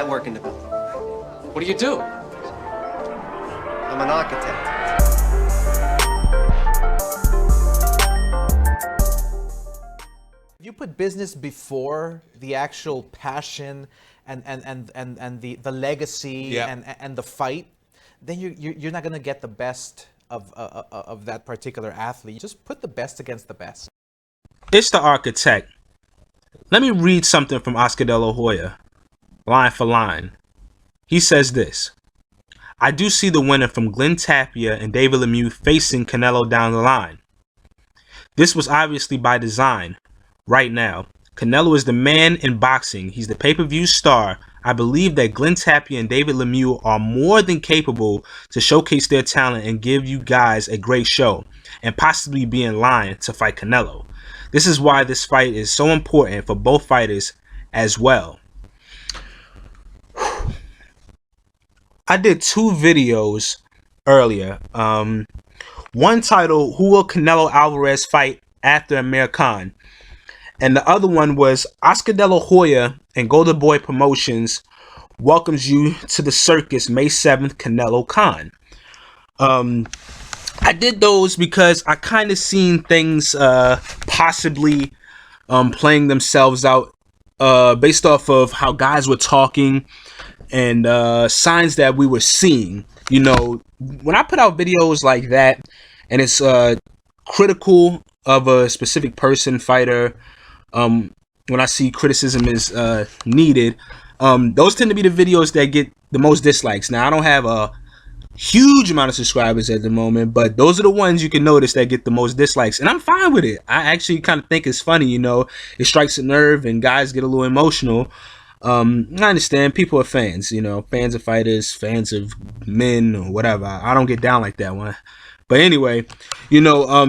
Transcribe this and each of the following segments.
I work in the building. What do you do? I'm an architect. You put business before the actual passion and the legacy and the fight, then you're not gonna get the best of that particular athlete. Just put the best against the best. It's the architect. Let me read something from Oscar De La Hoya, line for line. He says this: I do see the winner from Glen Tapia and David Lemieux facing Canelo down the line. This was obviously by design. Right now, Canelo is the man in boxing. He's the pay-per-view star. I believe that Glen Tapia and David Lemieux are more than capable to showcase their talent and give you guys a great show, and possibly be in line to fight Canelo. This is why this fight is so important for both fighters as well. I did 2 videos earlier. One titled, Who Will Canelo Alvarez Fight After Amir Khan? And the other one was Oscar De La Hoya and Golden Boy Promotions welcomes you to the circus May 7th, Canelo Khan. I did those because I kind of seen things possibly playing themselves out based off of how guys were talking and signs that we were seeing. You know, when I put out videos like that and it's critical of a specific person, fighter, when I see criticism is needed, those tend to be the videos that get the most dislikes. Now, I don't have a huge amount of subscribers at the moment, but those are the ones you can notice that get the most dislikes, and I'm fine with it. I actually kind of think it's funny, you know. It strikes a nerve and guys get a little emotional. I understand people are fans, you know, fans of fighters, fans of men or whatever. I don't get down like that one. But anyway, you know,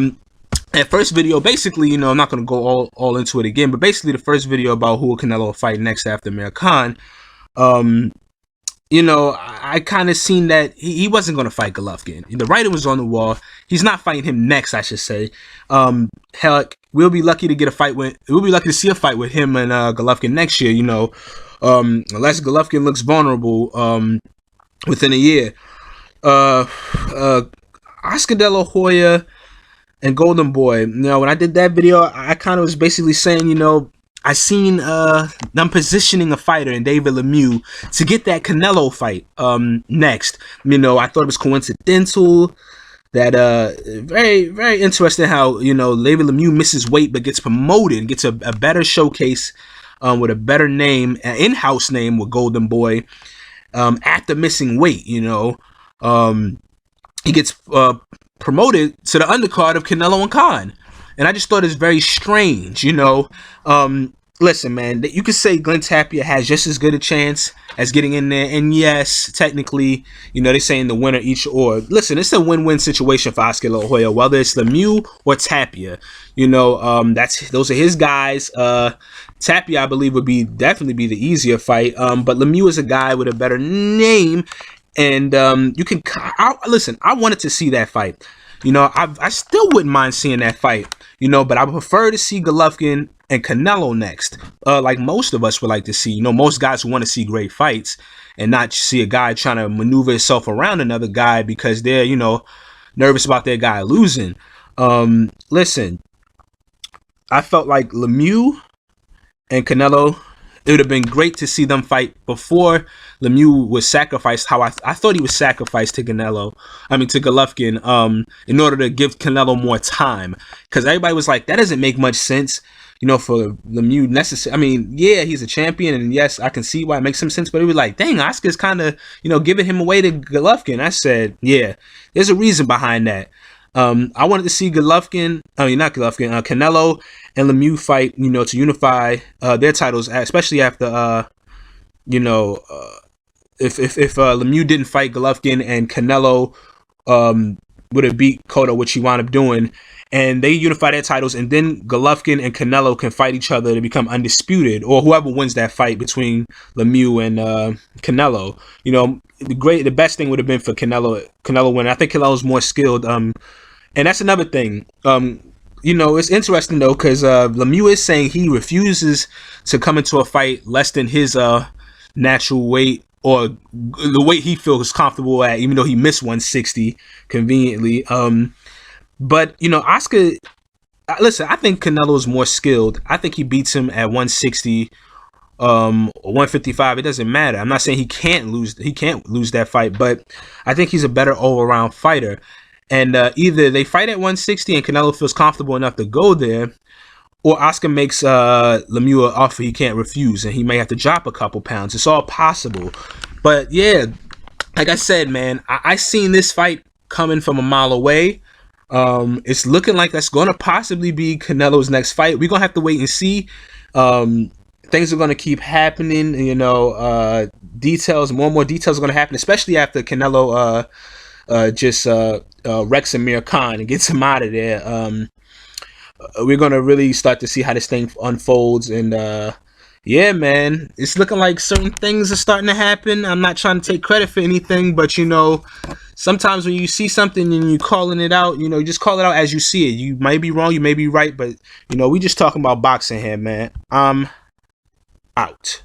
that first video, basically, you know, I'm not going to go all into it again, but basically the first video about who will Canelo fight next after Amir Khan, you know, I kind of seen that he wasn't going to fight Golovkin. The writing was on the wall. He's not fighting him next, I should say. Heck, we'll be lucky to get a fight with, we'll be lucky to see a fight with him and Golovkin next year, you know, unless Golovkin looks vulnerable within a year. Oscar De La Hoya and Golden Boy, you know, when I did that video, I kind of was basically saying, you know, I seen them positioning a fighter in David Lemieux to get that Canelo fight next. You know, I thought it was coincidental that very, very interesting how, you know, David Lemieux misses weight but gets promoted and gets a better showcase with a better name, an in-house name with Golden Boy after missing weight, you know. He gets promoted to the undercard of Canelo and Khan. And I just thought it's very strange, you know. Listen, man, you could say Glen Tapia has just as good a chance as getting in there. And yes, technically, you know, they're saying the winner each or. Listen, it's a win-win situation for Oscar De La Hoya, whether it's Lemieux or Tapia. You know, those are his guys. Tapia, I believe, would definitely be the easier fight. But Lemieux is a guy with a better name. And you can listen. I wanted to see that fight. You know, I still wouldn't mind seeing that fight. You know, but I would prefer to see Golovkin and Canelo next. Like most of us would like to see. You know, most guys who want to see great fights and not see a guy trying to maneuver himself around another guy because they're, you know, nervous about their guy losing. Listen, I felt like Lemieux and Canelo, it would have been great to see them fight before Lemieux was sacrificed. How I thought he was sacrificed to Golovkin, in order to give Canelo more time. Because everybody was like, that doesn't make much sense, you know, for Lemieux necessary. I mean, yeah, he's a champion, and yes, I can see why it makes some sense. But it was like, dang, Oscar's kind of, you know, giving him away to Golovkin. I said, yeah, there's a reason behind that. I wanted to see Canelo and Lemieux fight, you know, to unify their titles, especially after, you know, if Lemieux didn't fight Golovkin and Canelo would have beat Cotto, which he wound up doing, and they unify their titles, and then Golovkin and Canelo can fight each other to become undisputed, or whoever wins that fight between Lemieux and Canelo. You know, the best thing would have been for Canelo winning. I think Canelo's more skilled. And that's another thing. You know, it's interesting though, because Lemieux is saying he refuses to come into a fight less than his natural weight, or the weight he feels comfortable at, even though he missed 160 conveniently. But you know, Oscar, listen, I think Canelo's more skilled. I think he beats him at 160 or 155. It doesn't matter. I'm not saying he can't lose that fight, but I think he's a better all-around fighter. And either they fight at 160 and Canelo feels comfortable enough to go there, or Oscar makes Lemieux an offer he can't refuse, and he may have to drop a couple pounds. It's all possible. But yeah, like I said, man, I seen this fight coming from a mile away. It's looking like that's going to possibly be Canelo's next fight. We're going to have to wait and see. Things are going to keep happening. You know, more and more details are going to happen, especially after Canelo just wrecks Amir Khan and gets him out of there. We're going to really start to see how this thing unfolds. And yeah, man, it's looking like certain things are starting to happen. I'm not trying to take credit for anything, but, you know, sometimes when you see something and you're calling it out, you know, you just call it out as you see it. You may be wrong, you may be right, but, you know, we just talking about boxing here, man. I'm out.